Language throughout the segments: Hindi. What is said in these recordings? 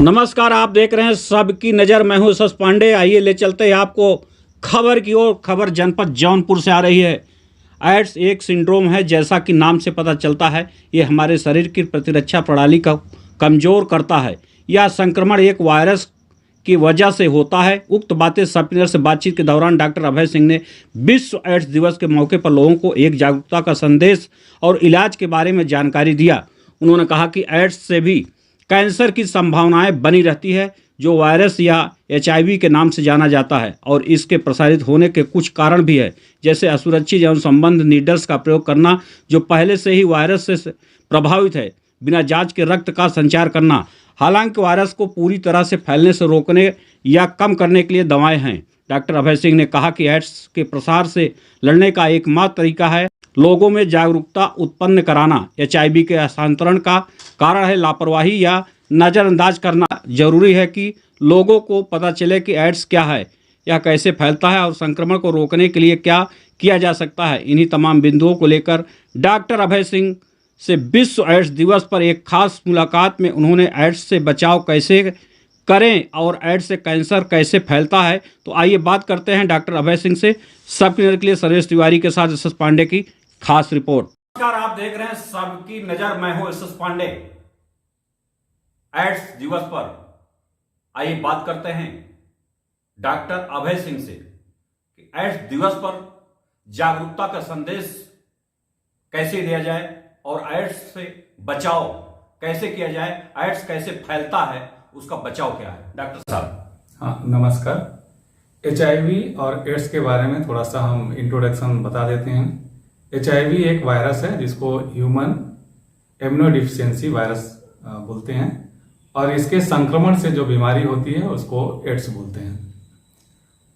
नमस्कार, आप देख रहे हैं सबकी नज़र। मैं हूं यशस पांडे। आइए ले चलते हैं आपको खबर की ओर। खबर जनपद जौनपुर से आ रही है। एड्स एक सिंड्रोम है, जैसा कि नाम से पता चलता है। ये हमारे शरीर की प्रतिरक्षा प्रणाली को कमज़ोर करता है। यह संक्रमण एक वायरस की वजह से होता है। उक्त बातें सबकी से बातचीत के दौरान डॉक्टर अभय सिंह ने विश्व एड्स दिवस के मौके पर लोगों को एक जागरूकता का संदेश और इलाज के बारे में जानकारी दिया। उन्होंने कहा कि एड्स से भी कैंसर की संभावनाएं बनी रहती है, जो वायरस या HIV के नाम से जाना जाता है, और इसके प्रसारित होने के कुछ कारण भी है, जैसे असुरक्षित यौन संबंध नीडल्स का प्रयोग करना, जो पहले से ही वायरस से प्रभावित है, बिना जांच के रक्त का संचार करना। हालांकि वायरस को पूरी तरह से फैलने से रोकने या कम करने के लिए दवाएं हैं। डॉक्टर अभय सिंह ने कहा कि एड्स के प्रसार से लड़ने का एकमात्र तरीका है लोगों में जागरूकता उत्पन्न कराना। HIV के हस्तांतरण का कारण है लापरवाही या नज़रअंदाज करना। जरूरी है कि लोगों को पता चले कि एड्स क्या है, यह कैसे फैलता है और संक्रमण को रोकने के लिए क्या किया जा सकता है। इन्हीं तमाम बिंदुओं को लेकर डॉक्टर अभय सिंह से विश्व एड्स दिवस पर एक खास मुलाकात में उन्होंने एड्स से बचाव कैसे करें और एड्स से कैंसर कैसे फैलता है। तो आइए बात करते हैं डॉक्टर अभय सिंह से। सबकी नजर के लिए सर्वेश तिवारी के साथ यशस पांडे की खास रिपोर्ट। नमस्कार, आप देख रहे हैं सबकी नजर। मैं हूं यशस पांडे। एड्स दिवस पर आइए बात करते हैं डॉक्टर अभय सिंह से कि एड्स दिवस पर जागरूकता का संदेश कैसे दिया जाए और एड्स से बचाव कैसे किया जाए, एड्स कैसे फैलता है, उसका बचाव क्या है। डॉक्टर साहब। हाँ, नमस्कार। HIV और एड्स के बारे में थोड़ा सा हम इंट्रोडक्शन बता देते हैं। HIV एक वायरस है जिसको ह्यूमन इम्यूनोडेफिशिएंसी वायरस बोलते हैं, और इसके संक्रमण से जो बीमारी होती है उसको एड्स बोलते हैं।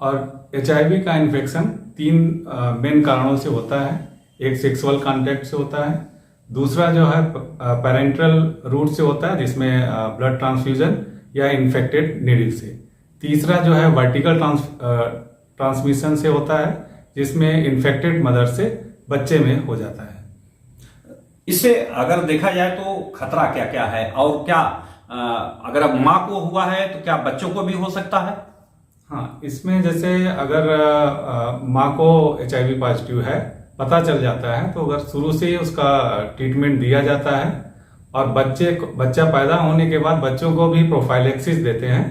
और HIV का इन्फेक्शन 3 मेन कारणों से होता है। एक सेक्सुअल कांटेक्ट से होता है, दूसरा जो है पैरेंटल रूट से होता है जिसमें ब्लड ट्रांसफ्यूजन या इन्फेक्टेड नीडल से, तीसरा जो है वर्टिकल ट्रांसमिशन से होता है जिसमें इन्फेक्टेड मदर से बच्चे में हो जाता है। इससे अगर देखा जाए तो खतरा क्या क्या है, और क्या अगर अब माँ को हुआ है तो क्या बच्चों को भी हो सकता है? हाँ, इसमें जैसे अगर माँ को HIV पॉजिटिव है पता चल जाता है, तो अगर शुरू से ही उसका ट्रीटमेंट दिया जाता है और बच्चा पैदा होने के बाद बच्चों को भी प्रोफाइलेक्सिस देते हैं,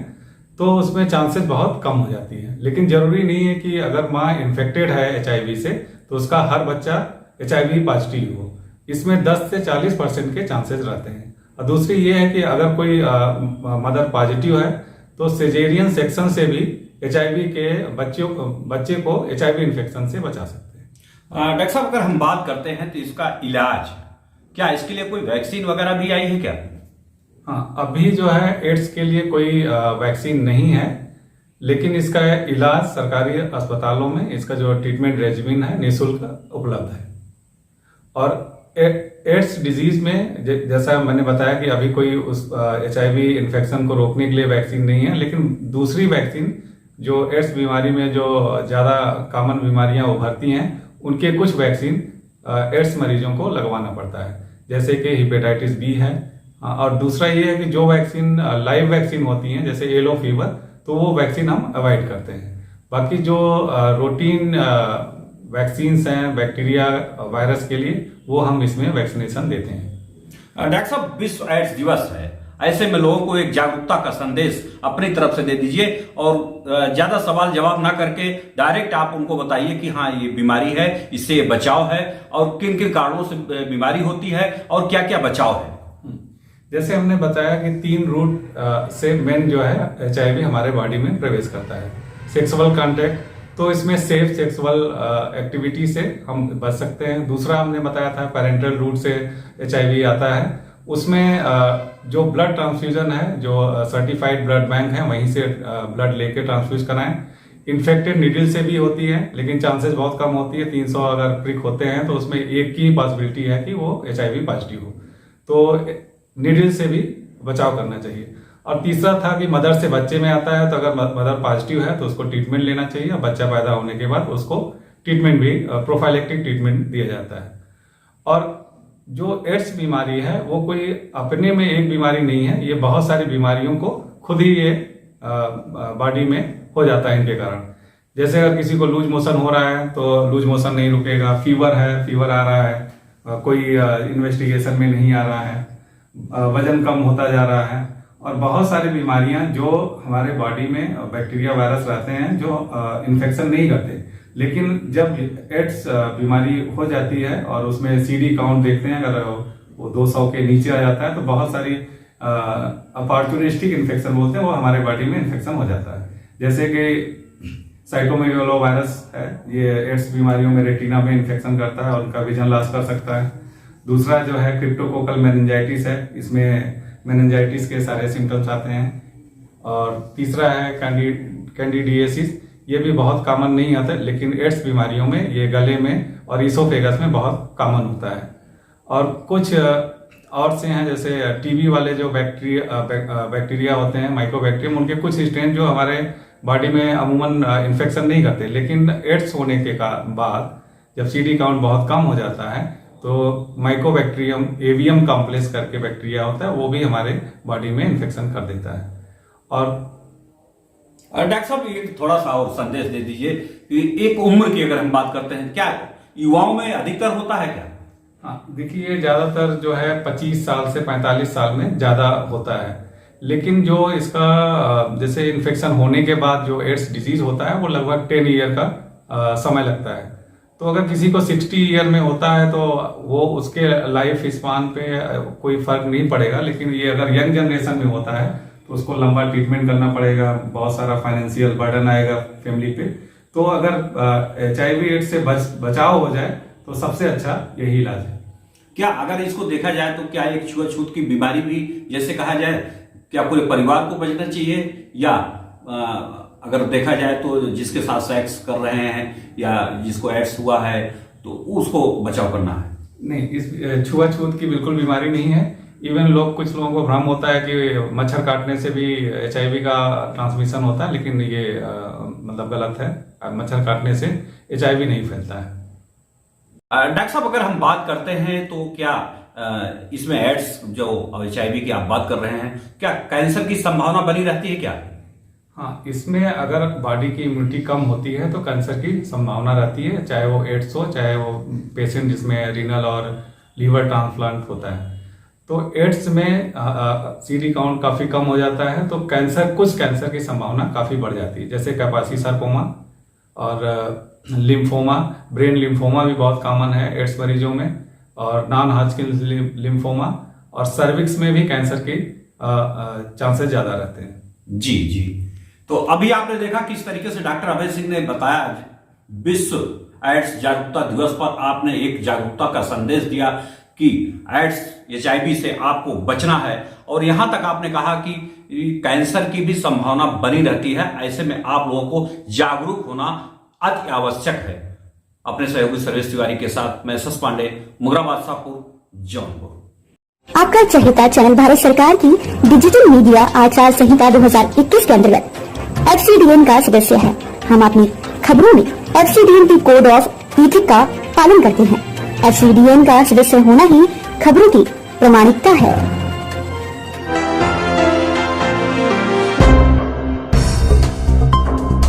तो उसमें चांसेस बहुत कम हो जाती है। लेकिन जरूरी नहीं है कि अगर माँ इन्फेक्टेड है HIV से तो उसका हर बच्चा HIV पॉजिटिव हो। इसमें 10 से 40% के चांसेस रहते हैं। और दूसरी ये है कि अगर कोई मदर पॉजिटिव है तो सिजेरियन सेक्शन से भी HIV के बच्चे को HIV इन्फेक्शन से बचा सकते हैं। डॉक्टर साहब, अगर हम बात करते हैं तो इसका इलाज क्या, इसके लिए कोई वैक्सीन वगैरह भी आई है क्या? हाँ, अभी जो है एड्स के लिए कोई वैक्सीन नहीं है, लेकिन इसका इलाज सरकारी अस्पतालों में इसका जो ट्रीटमेंट रेजिमेन है निःशुल्क उपलब्ध है। और एड्स डिजीज में जैसा मैंने बताया कि अभी कोई उस HIV इन्फेक्शन को रोकने के लिए वैक्सीन नहीं है, लेकिन दूसरी वैक्सीन जो एड्स बीमारी में जो ज़्यादा कॉमन बीमारियां उभरती हैं उनके कुछ वैक्सीन एड्स मरीजों को लगवाना पड़ता है, जैसे कि हेपेटाइटिस B है। और दूसरा ये है कि जो वैक्सीन लाइव वैक्सीन होती हैं जैसे येलो फीवर, तो वो वैक्सीन हम अवॉइड करते हैं। बाकी जो रूटीन वैक्सीन्स हैं बैक्टीरिया वायरस के लिए, वो हम इसमें वैक्सीनेशन देते हैं। डॉक्टर साहब, विश्व एड्स दिवस है, ऐसे में लोगों को एक जागरूकता का संदेश अपनी तरफ से दे दीजिए, और ज्यादा सवाल जवाब ना करके डायरेक्ट आप उनको बताइए कि हाँ ये बीमारी है, इससे बचाव है, और किन किन कारणों से बीमारी होती है और क्या क्या बचाव है। जैसे हमने बताया कि 3 रूट से मेन जो है HIV हमारे बॉडी में प्रवेश करता है। सेक्सुअल कांटेक्ट, तो इसमें सेफ सेक्सुअल एक्टिविटी से हम बच सकते हैं। दूसरा हमने बताया था पैरेंटल रूट से HIV आता है, उसमें जो ब्लड ट्रांसफ्यूजन है, जो सर्टिफाइड ब्लड बैंक है वहीं से ब्लड लेके ट्रांसफ्यूज कराएं। इन्फेक्टेड नीडल से भी होती है, लेकिन चांसेस बहुत कम होती है। 300 अगर प्रिक होते हैं तो उसमें एक की पॉसिबिलिटी है कि वो HIV पॉजिटिव हो, तो नीडल से भी बचाव करना चाहिए। और तीसरा था कि मदर से बच्चे में आता है, तो अगर मदर पॉजिटिव है तो उसको ट्रीटमेंट लेना चाहिए, और बच्चा पैदा होने के बाद उसको ट्रीटमेंट भी प्रोफाइलेक्टिक ट्रीटमेंट दिया जाता है। और जो एड्स बीमारी है वो कोई अपने में एक बीमारी नहीं है, ये बहुत सारी बीमारियों को खुद ही ये बॉडी में हो जाता है इनके कारण। जैसे अगर किसी को लूज मोशन हो रहा है तो लूज मोशन नहीं रुकेगा, फीवर है, फीवर आ रहा है, कोई इन्वेस्टिगेशन में नहीं आ रहा है, वजन कम होता जा रहा है, और बहुत सारी बीमारियां जो हमारे बॉडी में बैक्टीरिया वायरस रहते हैं जो इन्फेक्शन नहीं करते, लेकिन जब एड्स बीमारी हो जाती है और उसमें CD काउंट देखते हैं, अगर वो 200 के नीचे आ जाता है तो बहुत सारी अपॉर्चुनिस्टिक इन्फेक्शन बोलते हैं, वो हमारे बॉडी में इन्फेक्शन हो जाता है। जैसे कि साइटोमेगालो वायरस है, ये एड्स बीमारियों में रेटिना में इन्फेक्शन करता है और उनका विजन लॉस कर सकता है। दूसरा जो है क्रिप्टोकोकल मेनिंजाइटिस है, इसमें मेनिंजाइटिस के सारे सिम्टम्स आते हैं। और तीसरा है कैंडिडियासिस, ये भी बहुत कॉमन नहीं आता, लेकिन एड्स बीमारियों में ये गले में और इसोफेगस में बहुत कॉमन होता है। और कुछ और से हैं, जैसे टीबी वाले जो बैक्टीरिया होते हैं, माइक्रोबैक्टीरियम, उनके कुछ स्ट्रेन जो हमारे बॉडी में अमूमन इन्फेक्शन नहीं करते, लेकिन एड्स होने के बाद जब CD काउंट बहुत कम हो जाता है तो माइकोबैक्टीरियम एवियम कॉम्प्लेक्स करके बैक्टीरिया होता है, वो भी हमारे बॉडी में इन्फेक्शन कर देता है। और डॉक्टर साहब एक थोड़ा सा और संदेश दे दीजिए कि एक उम्र की अगर हम बात करते हैं, क्या युवाओं में अधिकतर होता है क्या? हाँ, देखिए ज्यादातर जो है 25 साल से 45 साल में ज्यादा होता है, लेकिन जो इसका जैसे इन्फेक्शन होने के बाद जो एड्स डिजीज होता है वो लगभग 10 ईयर का समय लगता है। तो अगर किसी को 60 ईयर में होता है तो वो उसके लाइफ स्पान पे कोई फर्क नहीं पड़ेगा, लेकिन ये अगर यंग जनरेशन में होता है तो उसको लंबा ट्रीटमेंट करना पड़ेगा, बहुत सारा फाइनेंशियल बर्डन आएगा फैमिली पे। तो अगर HIV एड्स से बचाव हो जाए तो सबसे अच्छा यही इलाज है। क्या अगर इसको देखा जाए तो क्या एक छुआछूत की बीमारी भी जैसे कहा जाए, क्या पूरे परिवार को बचना चाहिए, या अगर देखा जाए तो जिसके साथ सेक्स कर रहे हैं या जिसको एड्स हुआ है तो उसको बचाव करना है? नहीं, इस छुआछूत की बिल्कुल बीमारी नहीं है। इवन कुछ लोगों को भ्रम होता है कि मच्छर काटने से भी HIV का ट्रांसमिशन होता है, लेकिन ये मतलब गलत है। मच्छर काटने से HIV नहीं फैलता है। डॉक्टर साहब अगर हम बात करते हैं तो क्या इसमें एड्स जो HIV की आप बात कर रहे हैं, क्या कैंसर की संभावना बनी रहती है क्या? हाँ, इसमें अगर बॉडी की इम्यूनिटी कम होती है तो कैंसर की संभावना रहती है, चाहे वो एड्स हो, चाहे वो पेशेंट जिसमें रीनल और लीवर ट्रांसप्लांट होता है। तो एड्स में CD काउंट काफी कम हो जाता है तो कुछ कैंसर की संभावना काफी बढ़ जाती है, जैसे कैपासी सार्कोमा और लिम्फोमा, ब्रेन लिम्फोमा भी बहुत कॉमन है एड्स मरीजों में, और नॉन हॉजकिंस लिम्फोमा, और सर्विक्स में भी कैंसर के चांसेस ज्यादा रहते हैं। जी जी, तो अभी आपने देखा किस तरीके से डॉक्टर अभय सिंह ने बताया, विश्व एड्स जागरूकता दिवस पर आपने एक जागरूकता का संदेश दिया कि एड्स HIV से आपको बचना है, और यहां तक आपने कहा कि कैंसर की भी संभावना बनी रहती है। ऐसे में आप लोगों को जागरूक होना अति आवश्यक है। अपने सहयोगी सर्वेश तिवारी के साथ मैं सस पांडे, मुगराबाद शाहपुर, जौनपुर। आपका चहेता चैनल भारत सरकार की डिजिटल मीडिया आचार संहिता 2021 के अंतर्गत FCDN का सदस्य है। हम अपनी खबरों में FCDN की कोड ऑफ इथिक्स का पालन करते हैं। FCDN का सदस्य होना ही खबरों की प्रामाणिकता है।